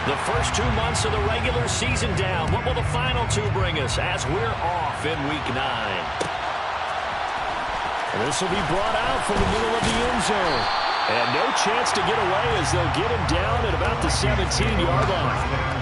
The first 2 months of the regular season down. What will the final two bring us as we're off in Week 9? This will be brought out from the middle of the end zone. And no chance to get away as they'll get him down at about the 17-yard line.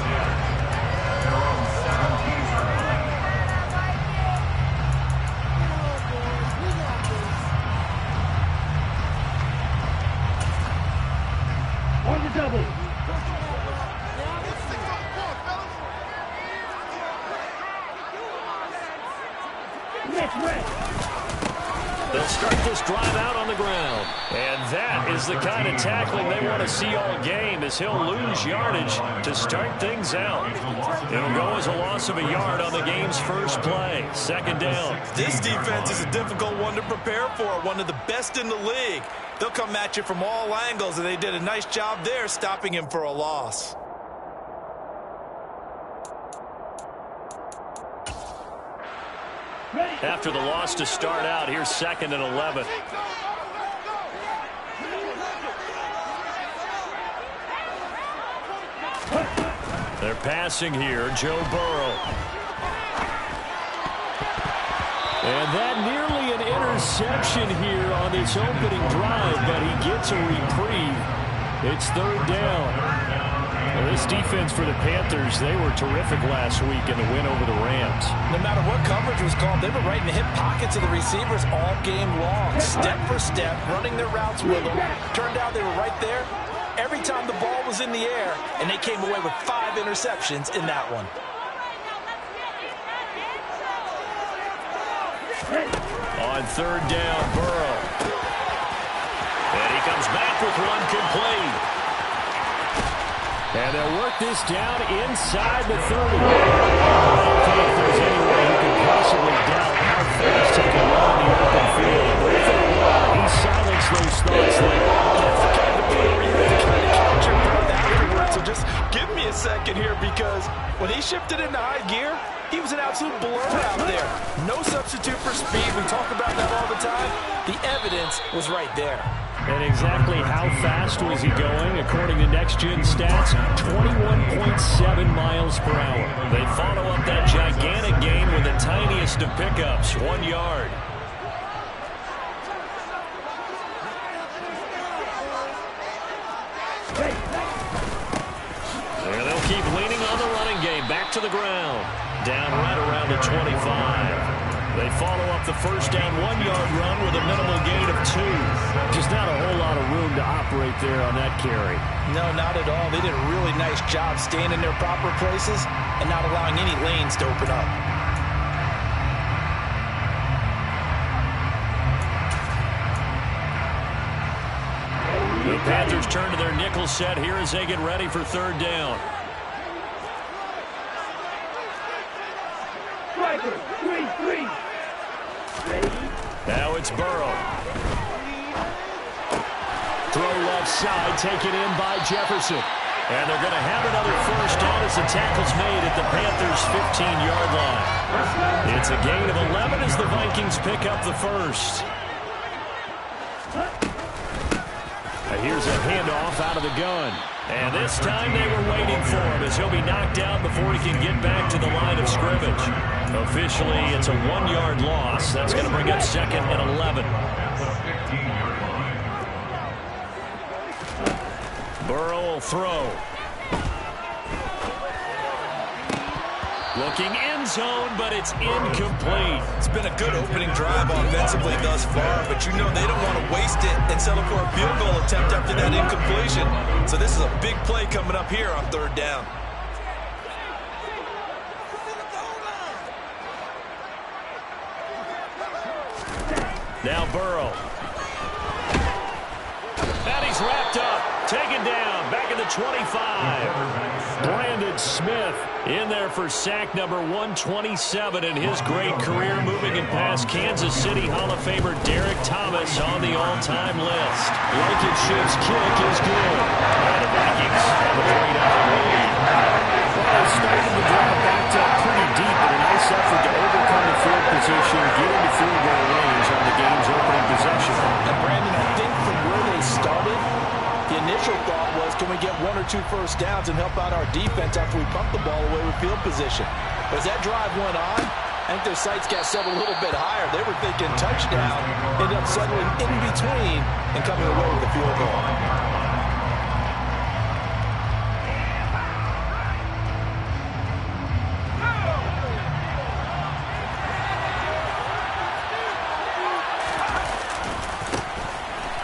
They'll start this drive out on the ground. And that is the kind of tackling they want to see all game, as he'll lose yardage to start things out. It'll go as a loss of a yard on the game's first play. Second down. This defense is a difficult one to prepare for, one of the best in the league. They'll come at you from all angles, and they did a nice job there stopping him for a loss. After the loss to start out, here's 2nd and 11. They're passing here, Joe Burrow. And that nearly an interception here on this opening drive, but he gets a reprieve. It's 3rd down. Well, this defense for the Panthers, they were terrific last week in the win over the Rams. No matter what coverage was called, they were right in the hip pockets of the receivers all game long. Step for step, running their routes with them. Turned out they were right there every time the ball was in the air, and they came away with 5 interceptions in that one. On 3rd down, Burrow. And he comes back with one complete. And they'll work this down inside the 30. I don't think there's any way you can possibly doubt how fast he can run in the open field. But if it were, he silenced those thoughts there. That's the kind of play where you have to kind of catch your breath afterwards. So just give me a second here, because when he shifted into high gear, he was an absolute blur out there. No substitute for speed. We talk about that all the time. The evidence was right there. And exactly how fast was he going? According to Next Gen Stats, 21.7 miles per hour. They follow up that gigantic gain with the tiniest of pickups, 1 yard. And they'll keep leaning on the running game. Back to the ground. Down right around the 25. They follow up the first down 1-yard run with a minimal gain of 2. Just not a whole lot of room to operate there on that carry. No, not at all. They did a really nice job staying in their proper places and not allowing any lanes to open up. The Panthers turn to their nickel set here as they get ready for 3rd down. Now it's Burrow. Throw left side, taken in by Jefferson. And they're going to have another first down as the tackle's made at the Panthers' 15-yard line. It's a gain of 11 as the Vikings pick up the first. Here's a handoff out of the gun. And this time they were waiting for him as he'll be knocked down before he can get back to the line of scrimmage. Officially, it's a 1-yard loss. That's going to bring up 2nd and 11. Burrow will throw. Looking end zone, but it's incomplete. It's been a good opening drive offensively thus far, but you know they don't want to waste it and settle for a field goal attempt after that incompletion. So this is a big play coming up here on 3rd down. Now Burrow. And he's wrapped up. Taken down. Back at the 25. Brandon Smith in there for sack number 127 in his great career, moving and past Kansas City Hall of Famer Derek Thomas on the all-time list. Blankenship's kick is good. And the Vikings have a 3-0 lead. Well, they started the drive backed up pretty deep, but a nice effort to overcome the field position, get into field goal range on the game's opening possession. And Brandon, I think from where they started, the initial thought was, can we get 1 or or two first downs and help out our defense after we pump the ball away with field position. But as that drive went on, I think their sights got set a little bit higher. They were thinking touchdown, ended up settling in between and coming away with a field goal.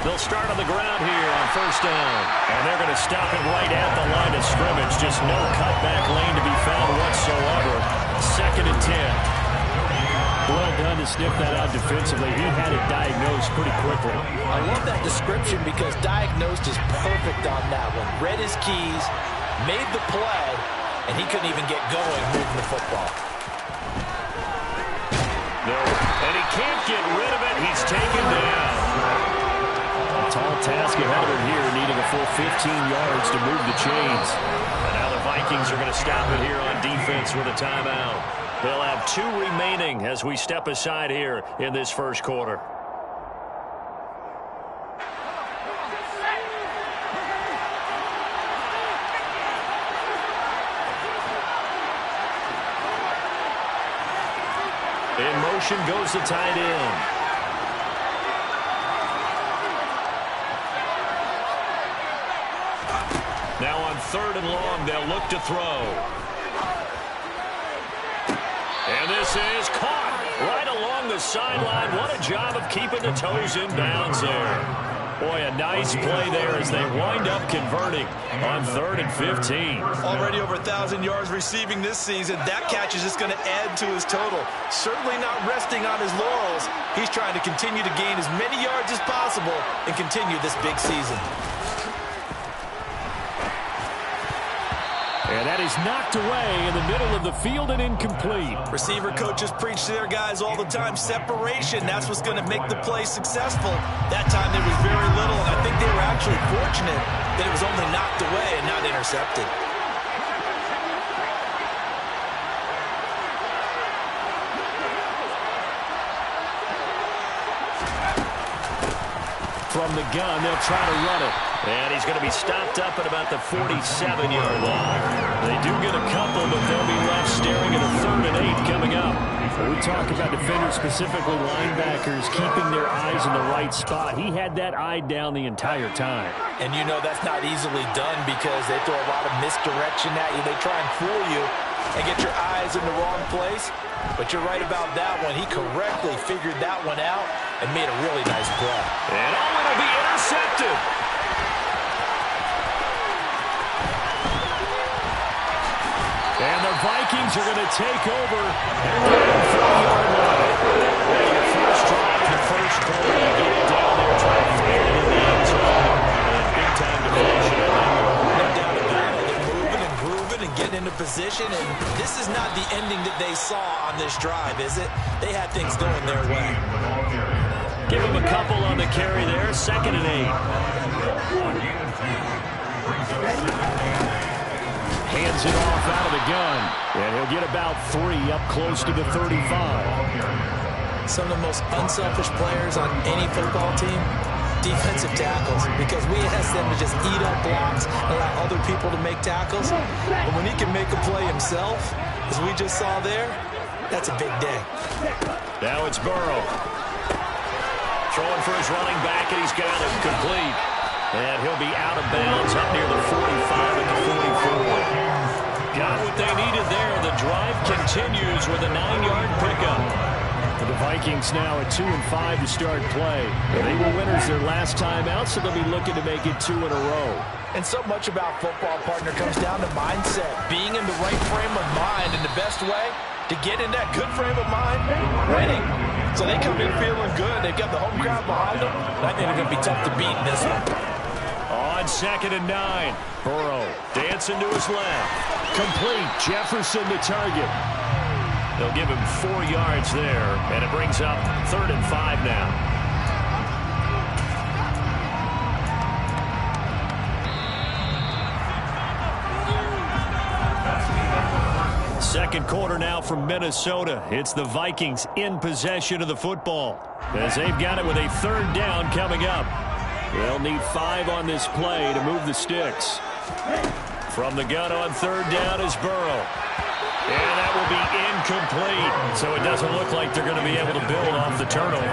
They'll start on the ground here on first down. And they're going to stop it right at the line of scrimmage. Just no cutback lane to be found whatsoever. 2nd and 10. Well done to sniff that out defensively. He had it diagnosed pretty quickly. I love that description because diagnosed is perfect on that one. Read his keys, made the play, and he couldn't even get going moving the football. No, and he can't get rid of it. He's taken down. Tall task ahead of him here, needing a full 15 yards to move the chains. And now the Vikings are going to stop it here on defense with a timeout. They'll have 2 remaining as we step aside here in this first quarter. In motion goes the tight end. Now on 3rd and long, they'll look to throw. And this is caught right along the sideline. What a job of keeping the toes in bounds there. Boy, a nice play there as they wind up converting on 3rd and 15. Already over 1,000 yards receiving this season. That catch is just going to add to his total. Certainly not resting on his laurels. He's trying to continue to gain as many yards as possible and continue this big season. And that is knocked away in the middle of the field and incomplete. Receiver coaches preach to their guys all the time. Separation, that's what's going to make the play successful. That time there was very little, and I think they were actually fortunate that it was only knocked away and not intercepted. From the gun, they'll try to run it. And he's going to be stopped up at about the 47-yard line. They do get a couple, but they'll be left staring at a 3rd and 8 coming up. We talk about defenders, specifically linebackers, keeping their eyes in the right spot. He had that eye down the entire time. And you know that's not easily done because they throw a lot of misdirection at you. They try and fool you and get your eyes in the wrong place. But you're right about that one. He correctly figured that one out and made a really nice play. And it'll be intercepted. And the Vikings are going to take over at the 40-yard line. Your first drive, your first quarter, you get it down there, try to find it in the end zone. And big time to finish it. No doubt about it. They're moving and grooving and getting into position. And this is not the ending that they saw on this drive, is it? They had things going their way. Give him a couple on the carry there. 2nd and 8. Hands it off out of the gun. And he'll get about 3 up close to the 35. Some of the most unselfish players on any football team, defensive tackles, because we ask them to just eat up blocks and allow other people to make tackles. But when he can make a play himself, as we just saw there, that's a big day. Now it's Burrow. Throwing for his running back, and he's got it complete. And he'll be out of bounds up near the 45 at the 44. Got what they needed there. The drive continues with a 9-yard pickup. The Vikings now at 2-5 to start play. They were winners their last time out, so they'll be looking to make it 2 in a row. And so much about football, partner, comes down to mindset. Being in the right frame of mind, and the best way to get in that good frame of mind, winning. So they come in feeling good. They've got the home crowd behind them. I think they're going to be tough to beat in this one. On 2nd and 9, Burrow dancing to his left. Complete. Jefferson the target. They'll give him 4 yards there, and it brings up 3rd and 5 now. Second quarter now from Minnesota. It's the Vikings in possession of the football as they've got it with a 3rd down coming up. They'll need 5 on this play to move the sticks. From the gun on third down is Burrow. And that will be incomplete. So it doesn't look like they're going to be able to build off the turnover.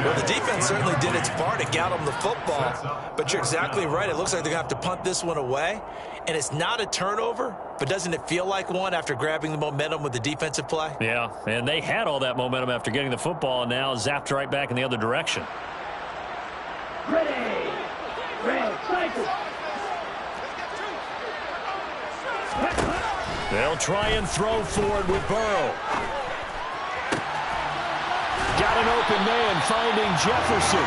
Well, the defense certainly did its part to get them the football. But you're exactly right. It looks like they're going to have to punt this one away. And it's not a turnover, but doesn't it feel like one after grabbing the momentum with the defensive play? Yeah, and they had all that momentum after getting the football and now zapped right back in the other direction. Ready. Red cycle. They'll try and throw for it with Burrow. Got an open man finding Jefferson.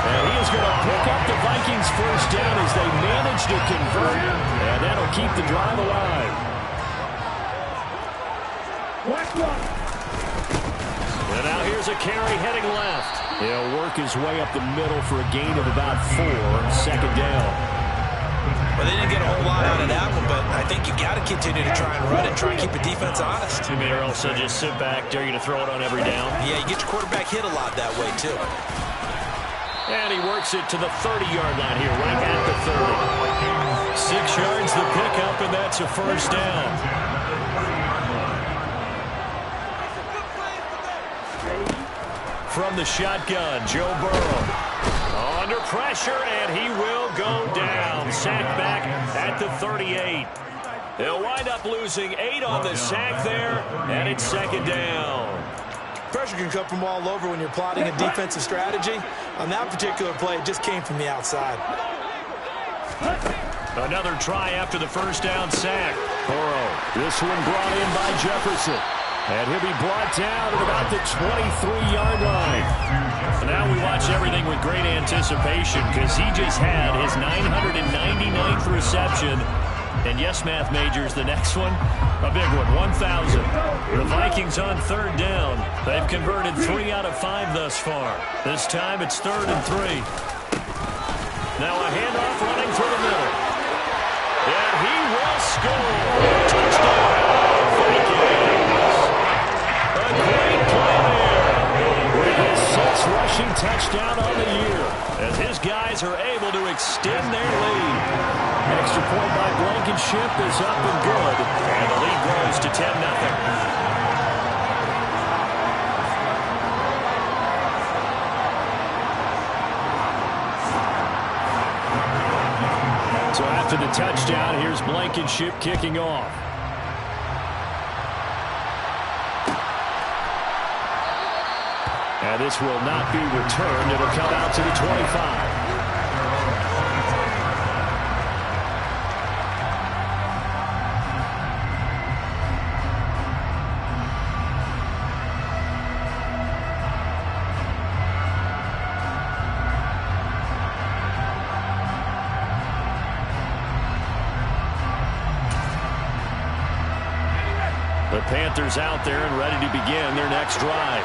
And he is going to pick up the Vikings first down as they manage to convert. And that'll keep the drive alive. And now here's a carry heading left. He'll work his way up the middle for a gain of about 4. Second down. Well, they didn't get a whole lot out of that one, but I think you got to continue to try and run and try and keep the defense honest. You mean or else they'll just sit back, dare you to throw it on every down? Yeah, you get your quarterback hit a lot that way, too. And he works it to the 30-yard line here, right at the 30. 6 yards the pickup, and that's a first down. From the shotgun, Joe Burrow. Under pressure, and he will go down. Sacked back at the 38. They'll wind up losing 8 on the sack there, and it's second down. Pressure can come from all over when you're plotting a defensive strategy. On that particular play, it just came from the outside. Another try after the first down sack. Burrow, this one brought in by Jefferson. And he'll be brought down at about the 23-yard line. So now we watch everything with great anticipation because he just had his 999th reception. And yes, math majors, the next one, a big one, 1,000. The Vikings on third down. They've converted 3 out of 5 thus far. This time it's 3rd and 3. Now a handoff running through the middle. And he will score. Touchdown, Vikings. A great play there with his 6th rushing touchdown on the year as his guys are able to extend their lead. Extra point by Blankenship is up and good, and the lead grows to 10-0. So after the touchdown, here's Blankenship kicking off. And this will not be returned. It'll come out to the 25. The Panthers out there and ready to begin their next drive.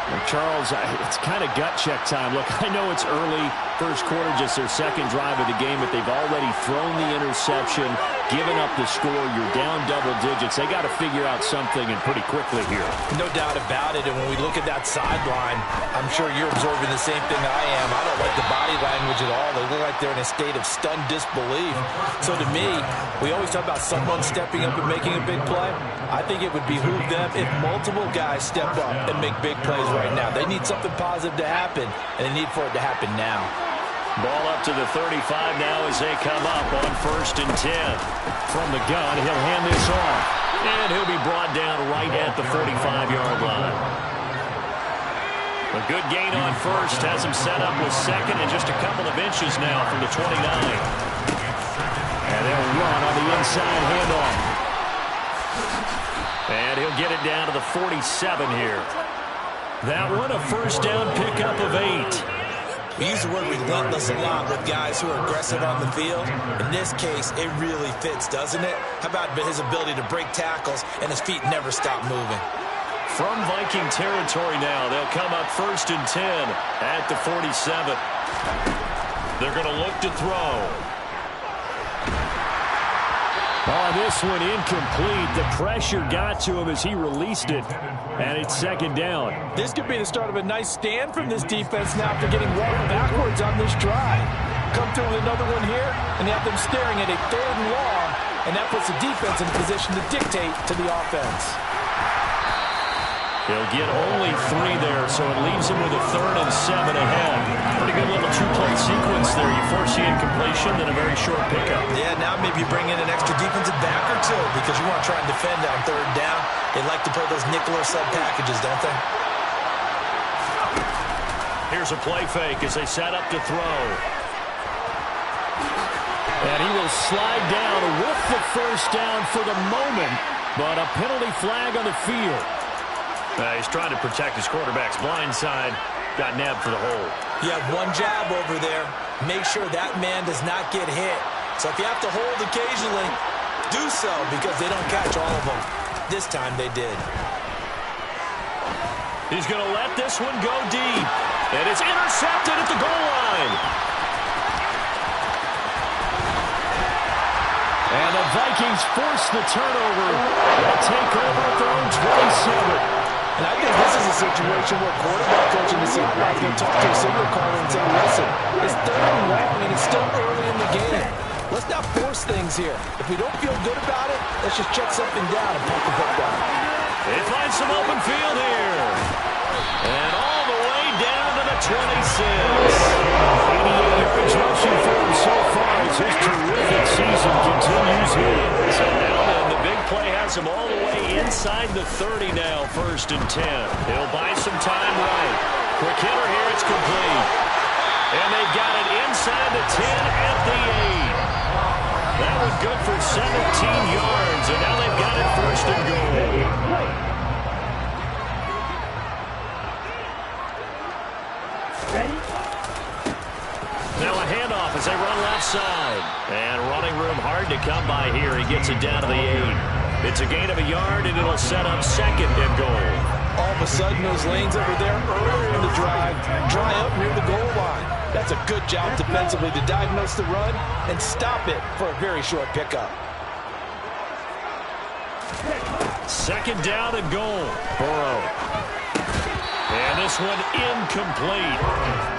Well, Charles, it's kind of gut check time. Look, I know it's early, first quarter, just their second drive of the game, but they've already thrown the interception, given up the score. You're down double digits. They got to figure out something and pretty quickly here. No doubt about it. And when we look at that sideline, I'm sure you're observing the same thing I am. I don't like the body language at all. They look like they're in a state of stunned disbelief. So to me, we always talk about someone stepping up and making a big play. I think it would behoove them if multiple guys step up and make big plays right now. They need something positive to happen, and they need for it to happen now. Ball up to the 35 now as they come up on 1st and 10. From the gun, he'll hand this off. And he'll be brought down right at the 45-yard line. A good gain on first has him set up with second and just a couple of inches now from the 29. And they'll run on the inside handoff. And he'll get it down to the 47 here. That one a first down pickup of 8. We use the word relentless a lot with guys who are aggressive on the field. In this case, it really fits, doesn't it? How about his ability to break tackles and his feet never stop moving? From Viking territory now, they'll come up 1st and 10 at the 47. They're going to look to throw. Oh, this one incomplete. The pressure got to him as he released it, and it's second down. This could be the start of a nice stand from this defense now after getting walked backwards on this drive. come through with another one here, and they have them staring at a 3rd and long, and that puts the defense in a position to dictate to the offense. He'll get only 3 there, so it leaves him with a 3rd and 7 ahead. Pretty good little 2-play sequence there. You force the incompletion, then a very short pickup. Yeah, now maybe you bring in an extra defensive back or 2 because you want to try and defend on 3rd down. They like to play those nickel or sub packages, don't they? Here's a play fake as they set up to throw. And he will slide down with the 1st down for the moment, but a penalty flag on the field. He's trying to protect his quarterback's blind side. Got nabbed for the hole. You have one job over there. Make sure that man does not get hit. So if you have to hold occasionally, do so because they don't catch all of them. This time they did. He's going to let this one go deep. And it's intercepted at the goal line. And the Vikings force the turnover. They'll take over at their own 27. And I think this is a situation where quarterback coaching is going to talk to a signal caller and say, listen, it's 3rd and long and it's still early in the game. Let's not force things here. If we don't feel good about it, let's just check something down and pump the hook down. They find some open field here. And all the way down to the 26. 88 yards rushing for him so far as his terrific season continues here. So now then, the big play has him all the way inside the 30 now, 1st and 10. He'll buy some time right. Quick hitter here, it's complete. And they've got it inside the 10 at the 8. That one good for 17 yards, and now they've got it 1st and goal. Now a handoff as they run left side. And running room hard to come by here. He gets it down to the 8. It's a gain of a yard, and it'll set up 2nd and goal. All of a sudden, those lanes over there earlier in the drive dry up near the goal line. That's a good job defensively to diagnose the run and stop it for a very short pickup. 2nd down and goal. Burrow. And this one incomplete.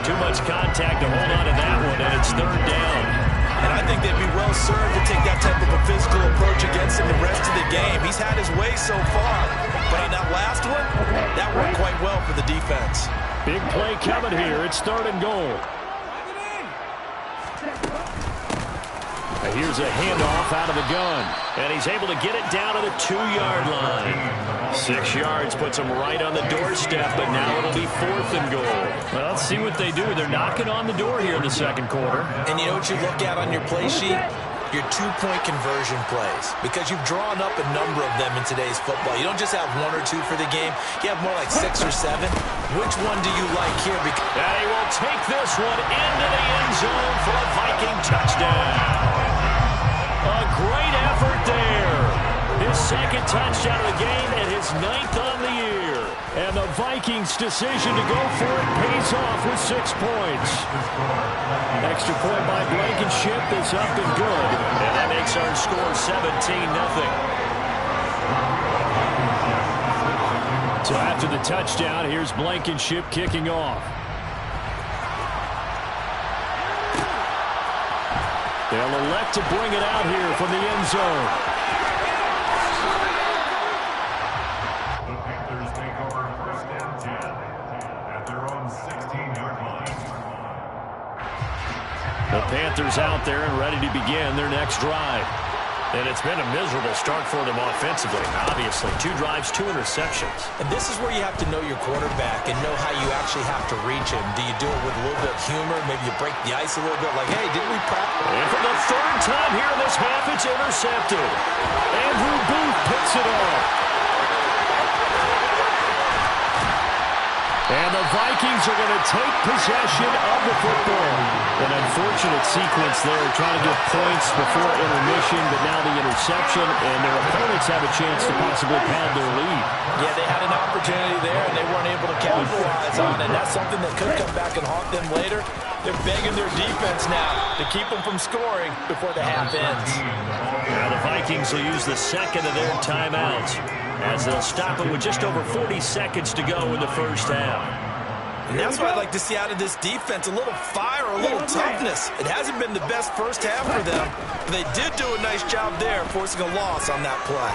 Too much contact to hold on to that one, and it's 3rd down. And I think they'd be well served to take that type of a physical approach against him the rest of the game. He's had his way so far, but on that last one, that worked quite well for the defense. Big play coming here. It's 3rd and goal. Here's a handoff out of the gun, and he's able to get it down to the 2-yard line. 6 yards puts him right on the doorstep, but now it'll be 4th and goal. Well, let's see what they do. They're knocking on the door here in the 2nd quarter. And you know what you look at on your play sheet? Your 2-point conversion plays, because you've drawn up a number of them in today's football. You don't just have 1 or 2 for the game. You have more like 6 or 7. Which one do you like here? And he will take this one into the end zone for a Viking touchdown. A great effort there. His 2nd touchdown of the game and his 9th on the year. And the Vikings' decision to go for it pays off with 6 points. Extra point by Blankenship is up and good. And that makes our score 17-0. So after the touchdown, here's Blankenship kicking off. They'll elect to bring it out here from the end zone. The Panthers take over 1st and 10 at their own 16-yard line. The Panthers out there and ready to begin their next drive. And it's been a miserable start for them offensively. Obviously, 2 drives, 2 interceptions. And this is where you have to know your quarterback and know how you actually have to reach him. Do you do it with a little bit of humor? Maybe you break the ice a little bit like, hey, didn't we practice? And for the 3rd time here in this half, it's intercepted. Andrew Booth picks it up. And the Vikings are going to take possession of the football. An unfortunate sequence there, trying to get points before intermission, but now the interception, and their opponents have a chance to possibly pad their lead. Yeah, they had an opportunity there, and they weren't able to capitalize on it. And that's something that could come back and haunt them later. They're begging their defense now to keep them from scoring before the half ends. Now the Vikings will use the 2nd of their timeouts, as they'll stop it with just over 40 seconds to go in the 1st half. And that's what I'd like to see out of this defense, a little fire, a little toughness. It hasn't been the best first half for them, but they did do a nice job there, forcing a loss on that play.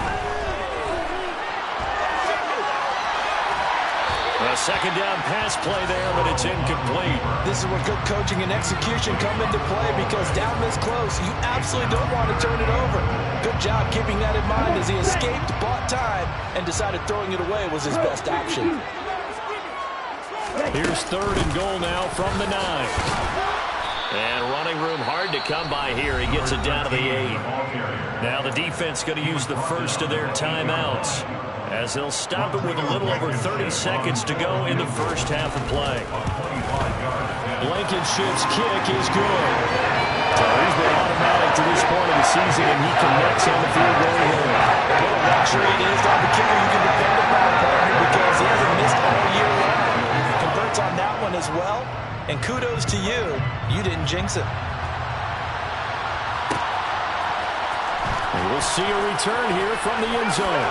A second down pass play there, but it's incomplete. This is where good coaching and execution come into play, because down this close, you absolutely don't want to turn it over. Good job keeping that in mind as he escaped, bought time, and decided throwing it away was his best option. Here's 3rd and goal now from the 9. And running room hard to come by here. He gets it down to the 8. Now the defense going to use the first of their timeouts, as they'll stop it with a little over 30 seconds to go in the first half of play. Blankenship's kick is good. So he's been automatic to this point of the season, and he connects on the field goal here. What a luxury it is to have a kicker you can depend upon, partner, because he hasn't missed all year long. Converts on that one as well, and kudos to you. You didn't jinx it. And we'll see a return here from the end zone.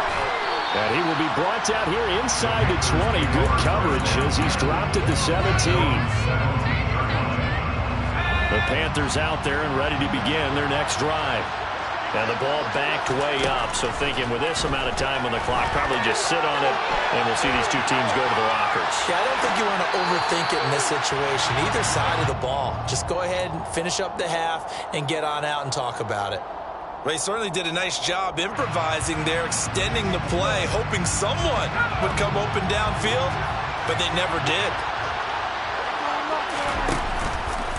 And he will be brought down here inside the 20. Good coverage as he's dropped at the 17. The Panthers out there and ready to begin their next drive. And the ball backed way up, so thinking with this amount of time on the clock, probably just sit on it, and we'll see these two teams go to the lockers. Yeah, I don't think you want to overthink it in this situation, either side of the ball. Just go ahead and finish up the half and get on out and talk about it. Well, he certainly did a nice job improvising there, extending the play, hoping someone would come open downfield, but they never did.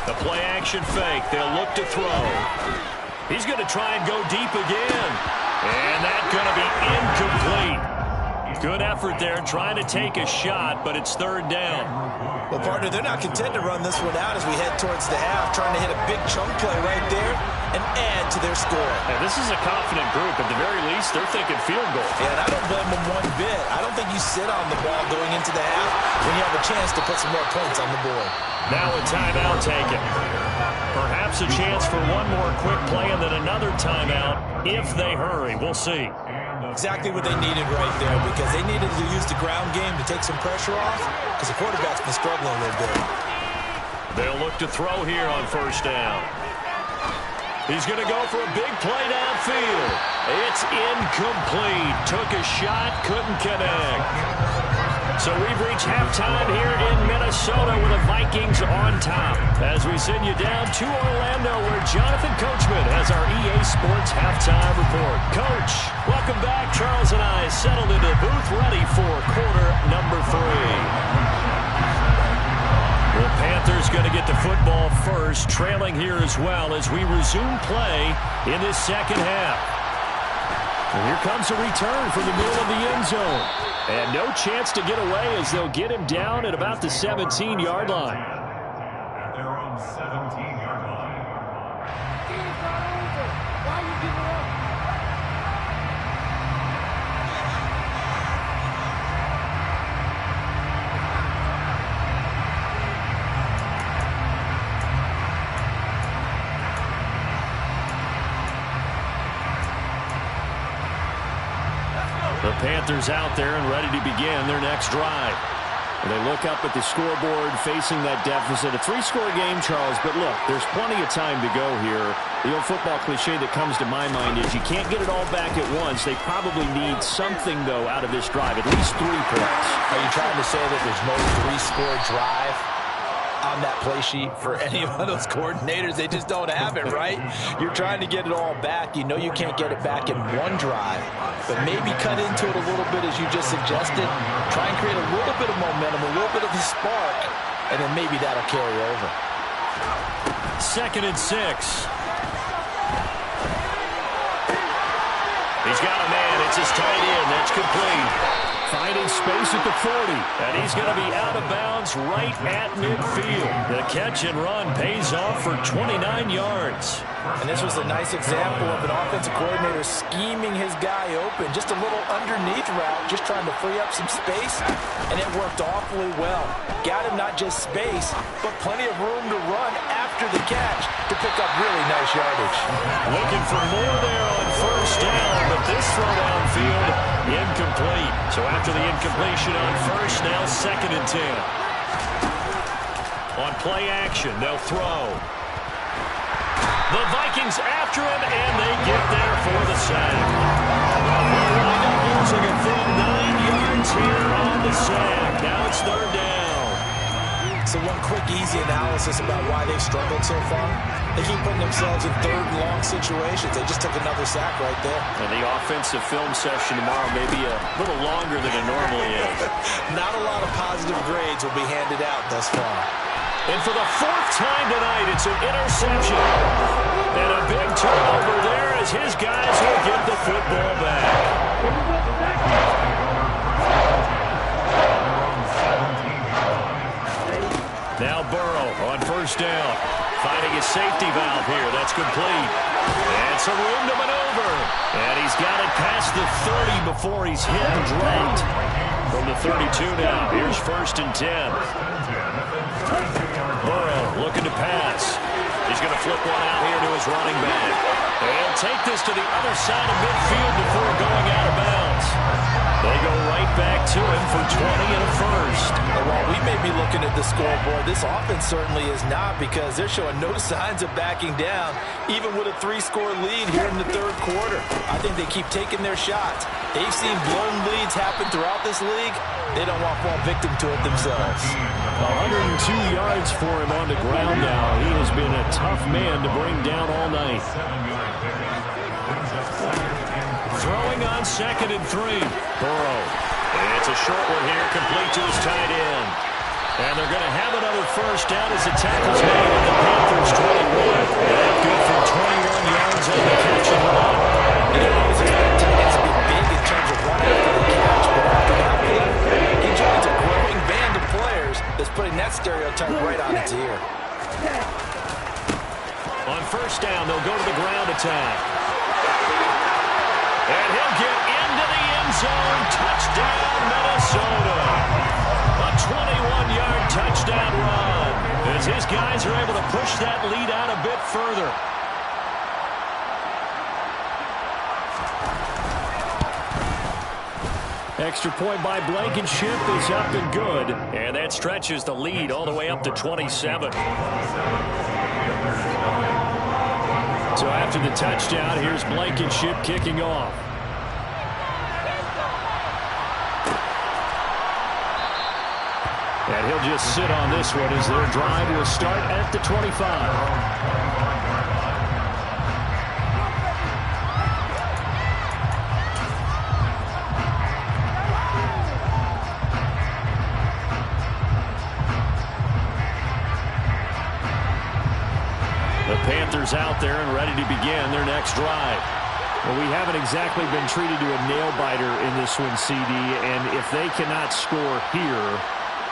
The play-action fake. They'll look to throw. He's going to try and go deep again. And that's going to be incomplete. Good effort there trying to take a shot, but it's 3rd down. Well, partner, they're not content to run this one out as we head towards the half, trying to hit a big chunk play right there and add to their score. And this is a confident group. At the very least, they're thinking field goal. Yeah, and I don't blame them one bit. I don't think you sit on the ball going into the half when you have a chance to put some more points on the board. Now a timeout taken. Perhaps a chance for one more quick play and then another timeout if they hurry. We'll see. Exactly what they needed right there, because they needed to use the ground game to take some pressure off, because the quarterback's been struggling a little bit. They'll look to throw here on 1st down. He's going to go for a big play downfield. It's incomplete. Took a shot, couldn't connect. So we've reached halftime here in Minnesota with the Vikings on top, as we send you down to Orlando, where Jonathan Coachman has our EA Sports halftime report. Coach, welcome back. Charles and I settled into the booth, ready for quarter number 3. The Panthers going to get the football first, trailing here as well as we resume play in this second half. And here comes a return from the middle of the end zone. And no chance to get away as they'll get him down at about the 17-yard line. At their own 17-yard line. Why you giving up? The Panthers out there and ready to begin their next drive. And they look up at the scoreboard facing that deficit. A 3-score game, Charles, but look, there's plenty of time to go here. The old football cliche that comes to my mind is you can't get it all back at once. They probably need something, though, out of this drive, at least 3 points. Are you trying to say that there's no 3-score drive on that play sheet for any of those coordinators? They just don't have it, right? You're trying to get it all back. You know you can't get it back in one drive, but maybe cut into it a little bit as you just suggested. Try and create a little bit of momentum, a little bit of a spark, and then maybe that'll carry over. 2nd and 6. He's got a man. It's his tight end. That's complete. Finding space at the 40, and he's going to be out of bounds right at midfield. The catch and run pays off for 29 yards. And this was a nice example of an offensive coordinator scheming his guy open. Just a little underneath route, just trying to free up some space, and it worked awfully well. Got him not just space, but plenty of room to run after the catch to pick up really nice yardage. Looking for more there on 1st down, but this throw downfield, incomplete. So after the incompletion on 1st, now 2nd and 10. On play action, they'll throw. The Vikings after him, and they get there for the sack. They'll wind up losing a full 9 yards here on the sack. Now it's third down. So one quick, easy analysis about why they've struggled so far. They keep putting themselves in third and long situations. They just took another sack right there. And the offensive film session tomorrow may be a little longer than it normally is. Not a lot of positive grades will be handed out thus far. And for the fourth time tonight, it's an interception. And a big turnover there as his guys will get the football back. Now Burrow on first down. Finding his safety valve here. That's complete. And some room to maneuver. And he's got it past the 30 before he's hit and dropped. From the 32 now. Here's first and 10. Burrow looking to pass. He's going to flip one out here to his running back. And take this to the other side of midfield before going out of bounds. They go right back to him for 20 and a first. And while we may be looking at the scoreboard, this offense certainly is not, because they're showing no signs of backing down, even with a 3-score lead here in the third quarter. I think they keep taking their shots. They've seen blown leads happen throughout this league. They don't want to fall victim to it themselves. 102 yards for him on the ground now. He has been a tough man to bring down all night. Throwing on second and 3. Burrow. It's a short one here, complete to his tight end. And they're going to have another first down as the tackle's made at the Panthers' 21. And good for 21 yards on the catch and run. You don't always expect tight ends to be big in terms of running after the catch, but after that play, he joins a growing band of players that's putting that stereotype right on its ear. On first down, they'll go to the ground attack. And he'll get into the end zone. Touchdown, Minnesota. A 21-yard touchdown run as his guys are able to push that lead out a bit further. Extra point by Blankenship is up and good. And that stretches the lead all the way up to 27. So after the touchdown, here's Blankenship kicking off. And he'll just sit on this one as their drive will start at the 25. The Panthers out there and ready to begin their next drive. Well, we haven't exactly been treated to a nail-biter in this one, CD, and if they cannot score here,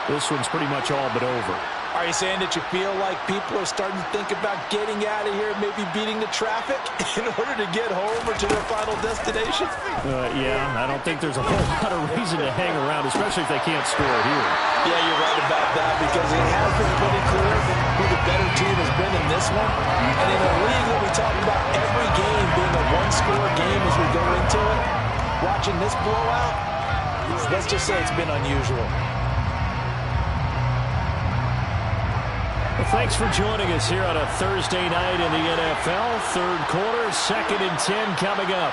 this one's pretty much all but over. Are you saying that you feel like people are starting to think about getting out of here, maybe beating the traffic in order to get home or to their final destination? Yeah, I don't think there's a whole lot of reason to hang around, especially if they can't score here. Yeah, you're right about that, because it has been pretty clear who the better team has been in this one. And in a league that we talk about every game being a one-score game as we go into it, watching this blowout, let's just say it's been unusual. Well, thanks for joining us here on a Thursday night in the NFL. Third quarter, 2nd and 10 coming up.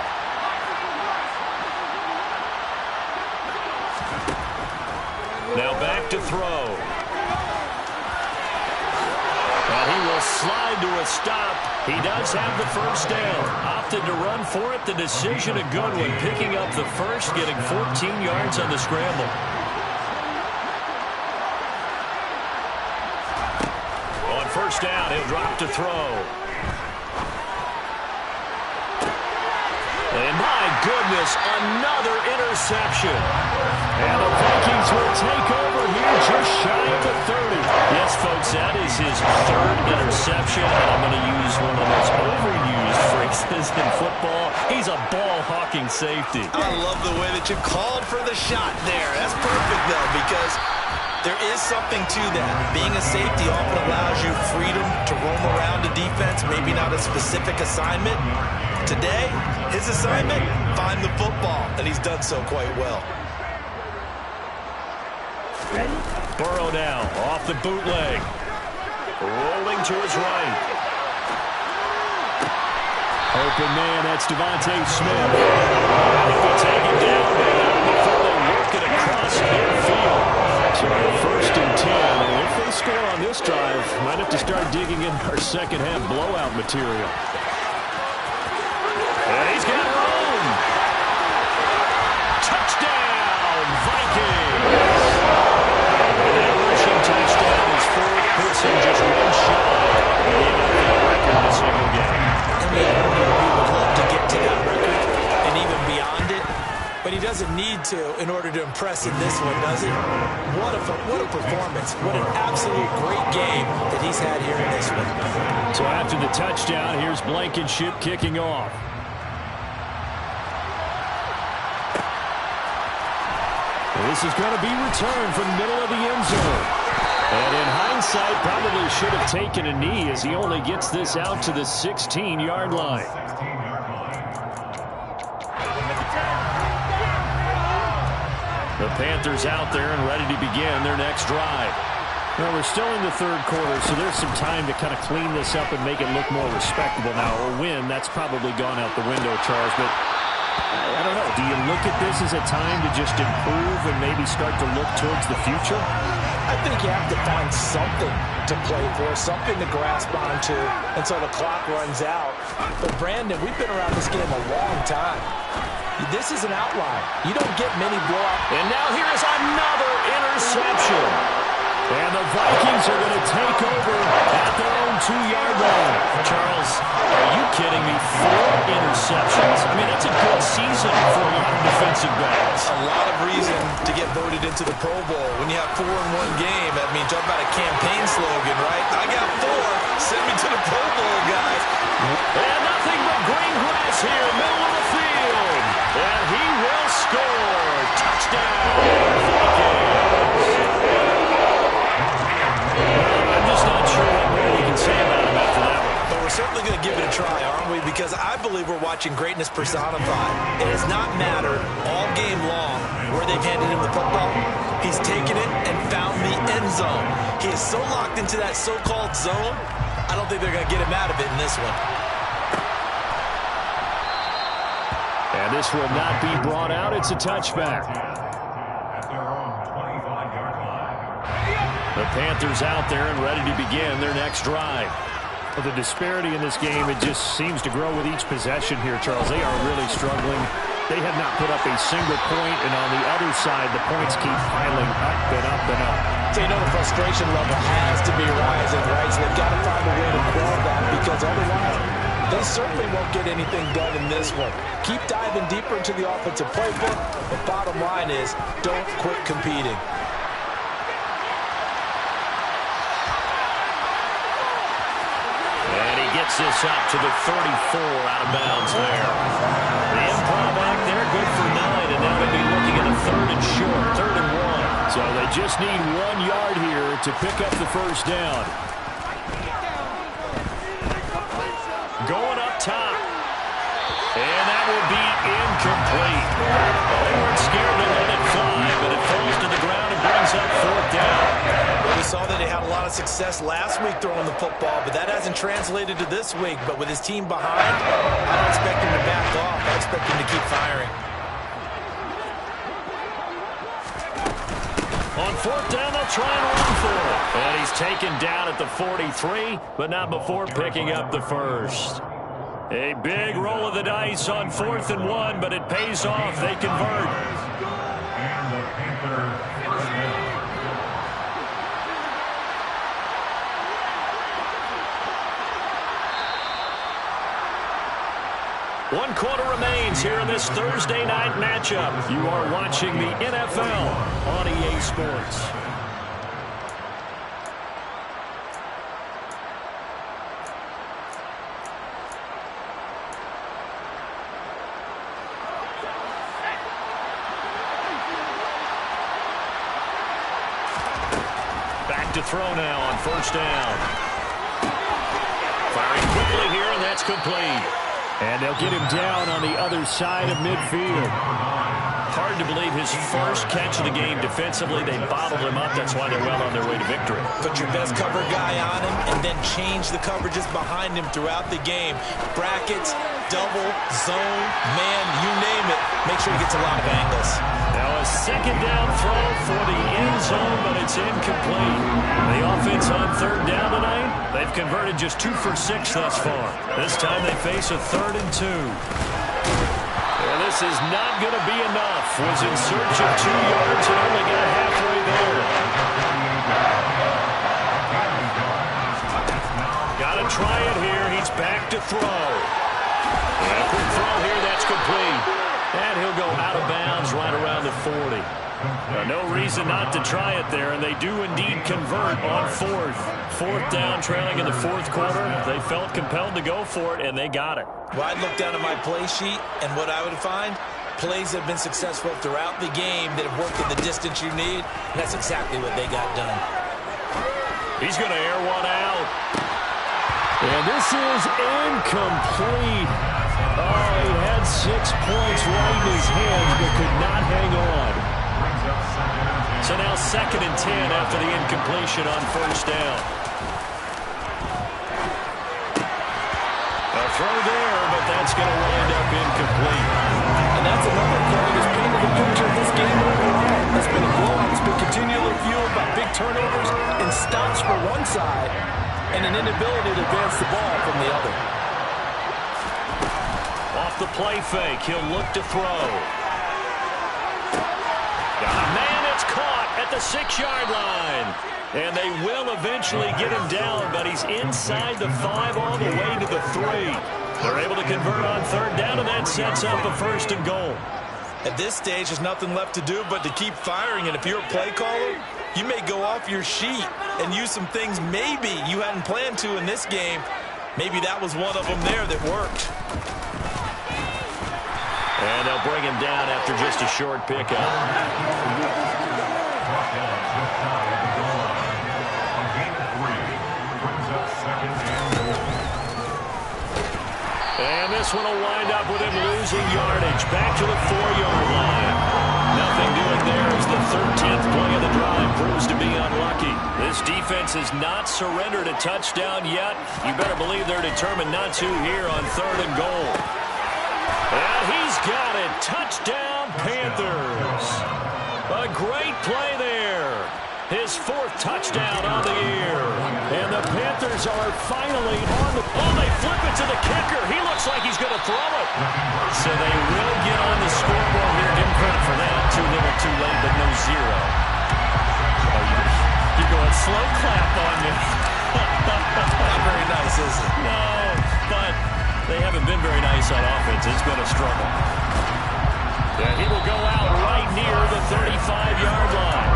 Now back to throw. And he will slide to a stop. He does have the first down. Opted to run for it. The decision a good one. Picking up the first, getting 14 yards on the scramble. First down, he'll drop to throw. And my goodness, another interception. And the Vikings will take over here just shy of the 30. Yes, folks, that is his third interception. And I'm going to use one of the most overused phrases in football. He's a ball-hawking safety. I love the way that you called for the shot there. That's perfect, though, because there is something to that. Being a safety often allows you freedom to roam around a defense, maybe not a specific assignment. Today, his assignment, find the football, and he's done so quite well. Burrow now, off the bootleg. to his right. Open man, that's Devontae Smith. He'll be taken down before they work it across midfield. So 1st and 10, and if they score on this drive, might have to start digging in our second half blowout material. And he's got room. Touchdown, Vikings. And that rushing touchdown is 4, puts him just one shy of the NFL record in a single game. We would love to get to that record and even beyond it, but he doesn't need to in order to impress in this one, does he? What a performance. What an absolute great game that he's had here in this one. So after the touchdown, here's Blankenship kicking off. This is going to be returned from the middle of the end zone. And in hindsight, probably should have taken a knee as he only gets this out to the 16-yard line. The Panthers out there and ready to begin their next drive. Well, we're still in the 3rd quarter, so there's some time to kind of clean this up and make it look more respectable now. Or win, that's probably gone out the window, Charles. But I don't know. Do you look at this as a time to just improve and maybe start to look towards the future? I think you have to find something to play for, something to grasp onto until the clock runs out. But, Brandon, we've been around this game a long time. This is an outlier. You don't get many blowouts. And now here is another interception. And the Vikings are going to take over at their own 2-yard line. Charles, are you kidding me? 4 interceptions. I mean, that's a good season for a lot of defensive backs. A lot of reason to get voted into the Pro Bowl. When you have 4 in one game, I mean, talk about a campaign slogan, right? I got 4. Send me to the Pro Bowl, guys. And nothing but green grass here, middle of the field. And he will score. Touchdown, Vikings. I'm just not sure what more we can say about him after that one. But we're certainly going to give it a try, aren't we? Because I believe we're watching greatness personified. It has not mattered all game long where they've handed him the football. He's taken it and found the end zone. He is so locked into that so-called zone, I don't think they're going to get him out of it in this one. And this will not be brought out. It's a touchback. The Panthers out there and ready to begin their next drive. Well, the disparity in this game, it just seems to grow with each possession here, Charles. They are really struggling. They have not put up a single point, and on the other side, the points keep piling up and up and up. So you know the frustration level has to be rising, right? So they've got to find a way to quell that, because otherwise they certainly won't get anything done in this one. Keep diving deeper into the offensive playbook, but bottom line is don't quit competing. Gets this up to the 34 out of bounds there. The improv back there, good for 9, and now they'll be looking at a 3rd and short, 3rd and 1. So they just need 1 yard here to pick up the first down. Going up top. And that will be incomplete. They weren't scared to let it fly, but it falls to the ground and brings up 4th down. We saw that he had a lot of success last week throwing the football, but that hasn't translated to this week. But with his team behind, I don't expect him to back off. I expect him to keep firing. On 4th down, they'll try and run for it. And he's taken down at the 43, but not before picking up the first. A big roll of the dice on 4th and 1, but it pays off. They convert. And the Panthers first down. One quarter remains here in this Thursday night matchup. You are watching the NFL on EA Sports. Back to throw now on 1st down. Firing quickly here, and that's complete. And they'll get him down on the other side of midfield. Hard to believe his first catch of the game defensively. They bottled him up. That's why they're well on their way to victory. Put your best cover guy on him and then change the coverages behind him throughout the game. Brackets, double, zone, man, you name it. Make sure he gets a lot of angles. Now a second down throw for the end zone, but it's incomplete. The offense on third down tonight, they've converted just 2 for 6 thus far. This time they face a 3rd and 2. And this is not going to be enough. Was in search of 2 yards and only got halfway there. Got to try it here. He's back to throw. And a quick throw here. That's complete. And he'll go out of bounds right around the 40. No reason not to try it there, and they do indeed convert on 4th down, trailing in the 4th quarter. They felt compelled to go for it, and they got it. Well, I'd look down at my play sheet, and what I would find, plays that have been successful throughout the game that have worked in the distance you need, and that's exactly what they got done. He's going to air one out. And this is incomplete. Oh, he had 6 points right in his hands, but could not hang on. So now 2nd and 10 after the incompletion on 1st down. A throw there, but that's going to wind up incomplete. And that's another play that's painted the picture of this game overall. It's been a blowout. It's been continually fueled by big turnovers and stops for one side and an inability to advance the ball from the other. Off the play fake, he'll look to throw. Got a man that's caught at the 6-yard line. And they will eventually get him down, but he's inside the 5 all the way to the 3. They're able to convert on 3rd down, and that sets up a 1st and goal. At this stage, there's nothing left to do but to keep firing. And if you're a play caller, you may go off your sheet and use some things maybe you hadn't planned to in this game. Maybe that was one of them there that worked. And they'll bring him down after just a short pickup. And this one will wind up with him losing yardage. Back to the 4-yard line. Nothing doing there as the 13th play of the drive proves to be unlucky. This defense has not surrendered a touchdown yet. You better believe they're determined not to here on 3rd and goal. And he's got it. Touchdown, Panthers. A great play there. His 4th touchdown on the year. And the Panthers are finally on the... Oh, they flip it to the kicker. He looks like he's going to throw it. So they will get on the scoreboard here. Give him credit for that. Too little, too late, but no 0. Oh, you're going slow clap on me. Not very nice, is it? No, but they haven't been very nice on offense. It's been a struggle. And he will go out right near the 35-yard line.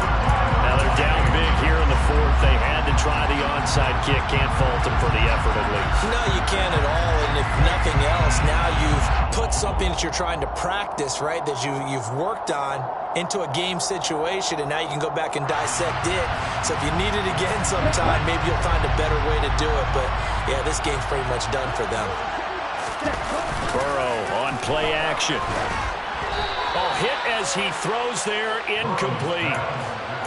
Now they're down big here in the 4th. They had to try the onside kick. Can't fault them for the effort at least. No, you can't at all. And if nothing else, now you've put something that you're trying to practice, right, that you've worked on into a game situation, and now you can go back and dissect it. So if you need it again sometime, maybe you'll find a better way to do it. But, yeah, this game's pretty much done for them. Burrow on play action. Oh, hit as he throws there, incomplete.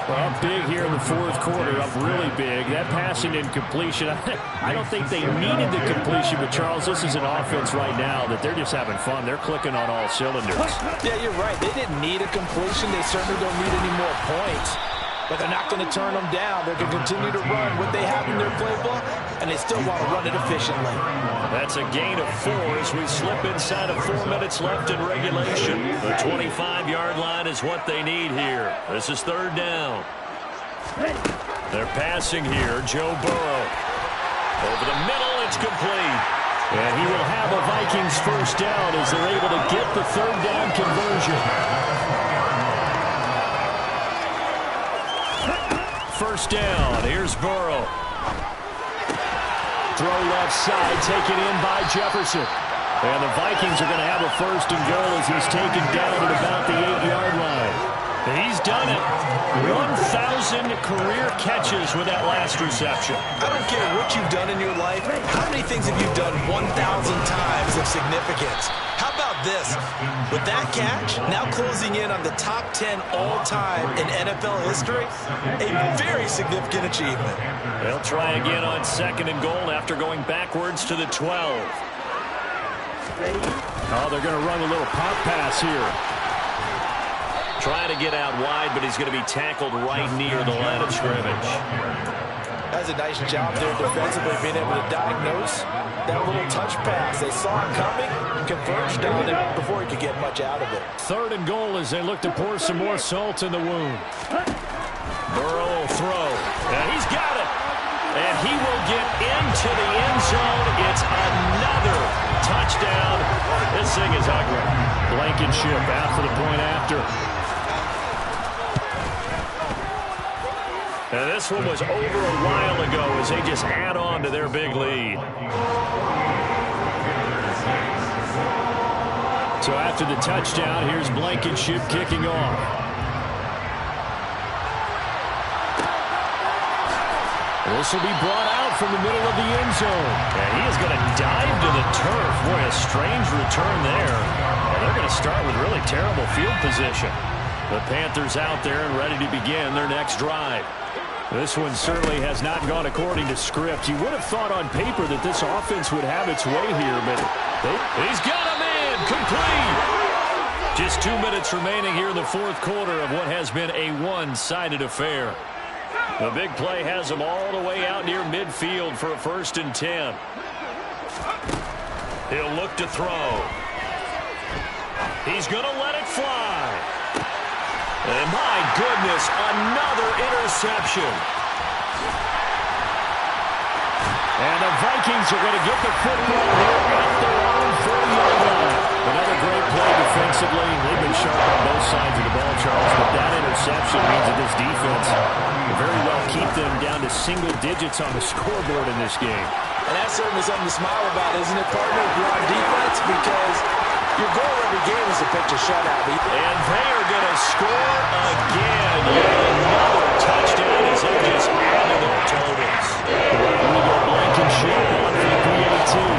Well, big here in the 4th quarter, up really big. That passing incompletion, I don't think they needed the completion, but Charles, this is an offense right now that they're just having fun. They're clicking on all cylinders. Yeah, you're right. They didn't need a completion. They certainly don't need any more points. But they're not going to turn them down. They're going to continue to run what they have in their playbook, and they still want to run it efficiently. That's a gain of 4 as we slip inside of 4 minutes left in regulation. The 25-yard line is what they need here. This is 3rd down. They're passing here. Joe Burrow. Over the middle, it's complete. And he will have a Vikings 1st down as they're able to get the 3rd down conversion. 1st down. Here's Burrow. Throw left side, taken in by Jefferson. And the Vikings are going to have a 1st and goal as he's taken down at about the 8-yard line. He's done it. 1,000 career catches with that last reception. I don't care what you've done in your life. How many things have you done 1,000 times of significance? How about this? With that catch, now closing in on the top 10 all-time in NFL history, a very significant achievement. They'll try again on 2nd and goal after going backwards to the 12. Oh, they're going to run a little pop pass here. Trying to get out wide, but he's going to be tackled right near the line of scrimmage. That's a nice job there defensively, being able to diagnose that little touch pass. They saw it coming, converged on it before he could get much out of it. 3rd and goal as they look to pour some more salt in the wound. Burrow will throw, and he's got it. And he will get into the end zone. It's another touchdown. This thing is ugly. Blankenship out for the point after. And this one was over a while ago as they just add on to their big lead. So after the touchdown, here's Blankenship kicking off. This will be brought out from the middle of the end zone. And he is going to dive to the turf. Boy, a strange return there. And they're going to start with really terrible field position. The Panthers out there and ready to begin their next drive. This one certainly has not gone according to script. You would have thought on paper that this offense would have its way here, but he's got him in, complete. Just 2 minutes remaining here in the 4th quarter of what has been a one-sided affair. The big play has him all the way out near midfield for a 1st and 10. He'll look to throw. He's going to let it fly. And my goodness, another interception. And the Vikings are going to get the football here at their own 40-yard line. Another great play defensively. They've been sharp on both sides of the ball, Charles, but that interception means that this defense will very well keep them down to single digits on the scoreboard in this game. And that's certainly something to smile about, isn't it, partner, if you're on defense? Because your goal every game is to pitch a shutout. And they are going to score again. Yet another touchdown as they just added their totals. We go Blankenship on for the 18.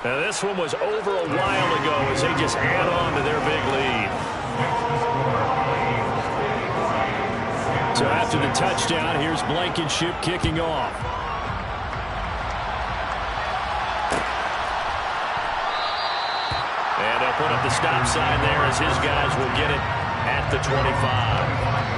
Now this one was over a while ago as they just add on to their big lead. So after the touchdown, here's Blankenship kicking off. And they'll put up the stop sign there as his guys will get it at the 25.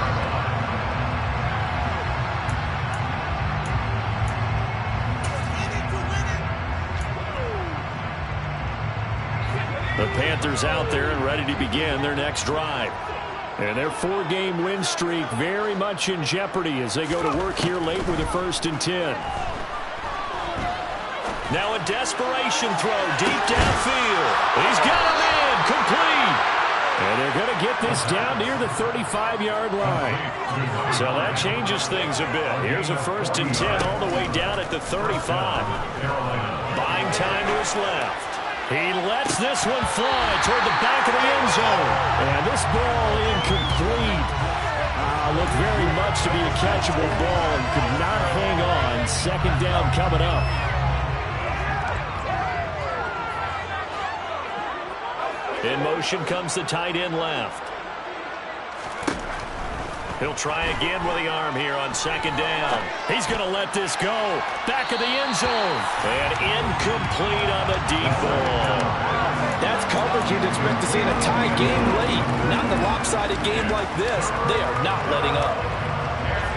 The Panthers out there and ready to begin their next drive. And their 4-game win streak very much in jeopardy as they go to work here late with a 1st and 10. Now a desperation throw deep downfield. He's got him in, complete. And they're going to get this down near the 35-yard line. So that changes things a bit. Here's a 1st and 10 all the way down at the 35. Buying time to his left. He lets this one fly toward the back of the end zone. And this ball incomplete. Looked very much to be a catchable ball and could not hang on. 2nd down coming up. In motion comes the tight end left. He'll try again with the arm here on 2nd down. He's going to let this go. Back of the end zone. And incomplete on the deep ball. That's coverage you'd expect to see in a tie game late. Not in a lopsided game like this. They are not letting up.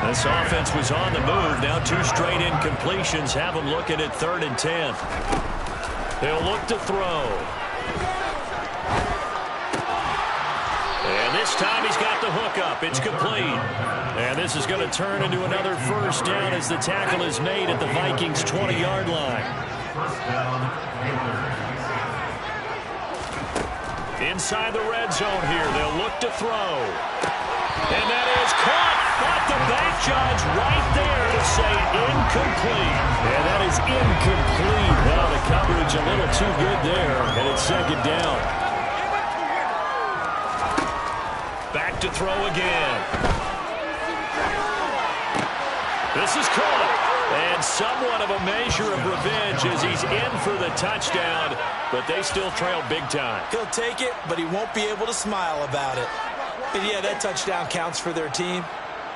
This offense was on the move. Now 2 straight incompletions have them looking at 3rd and 10. He'll look to throw. And this time he's got the hook up. It's complete. And this is going to turn into another 1st down as the tackle is made at the Vikings' 20-yard line. Inside the red zone here. They'll look to throw. And that is caught. But the back judge right there to say incomplete. And that is incomplete. Well, the coverage a little too good there. And it's 2nd down. to throw again. This is caught. And somewhat of a measure of revenge as he's in for the touchdown, but they still trail big time. He'll take it, but he won't be able to smile about it. And yeah, that touchdown counts for their team,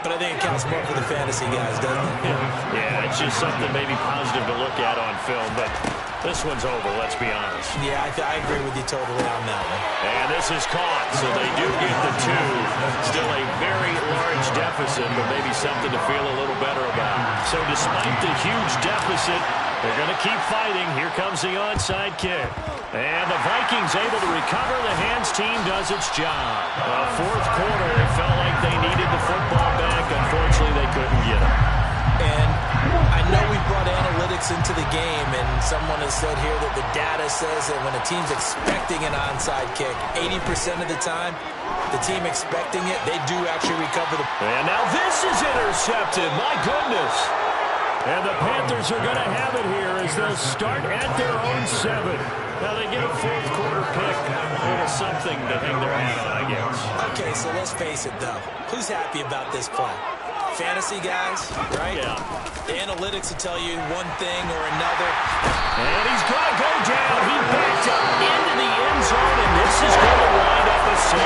but I think it counts more for the fantasy guys, doesn't it? Yeah, it's just something maybe positive to look at on film, but this one's over, let's be honest. Yeah, I agree with you totally on that one. And this is caught, so they do get the 2. Still a very large deficit, but maybe something to feel a little better about. So despite the huge deficit, they're going to keep fighting. Here comes the onside kick. And the Vikings able to recover. The hands team does its job. Fourth quarter, it felt like they needed the football back. Unfortunately, they couldn't get it. And I know we brought analytics into the game, and someone has said here that the data says that when a team's expecting an onside kick, 80% of the time, the team expecting it, they do actually recover the... And now this is intercepted. My goodness. And the Panthers are going to have it here as they'll start at their own 7. Now they get a fourth quarter pick. A little something to hang their hat on, I guess. Okay, so let's face it, though. Who's happy about this play? Fantasy guys, right? Yeah. The analytics will tell you one thing or another. And he's going to go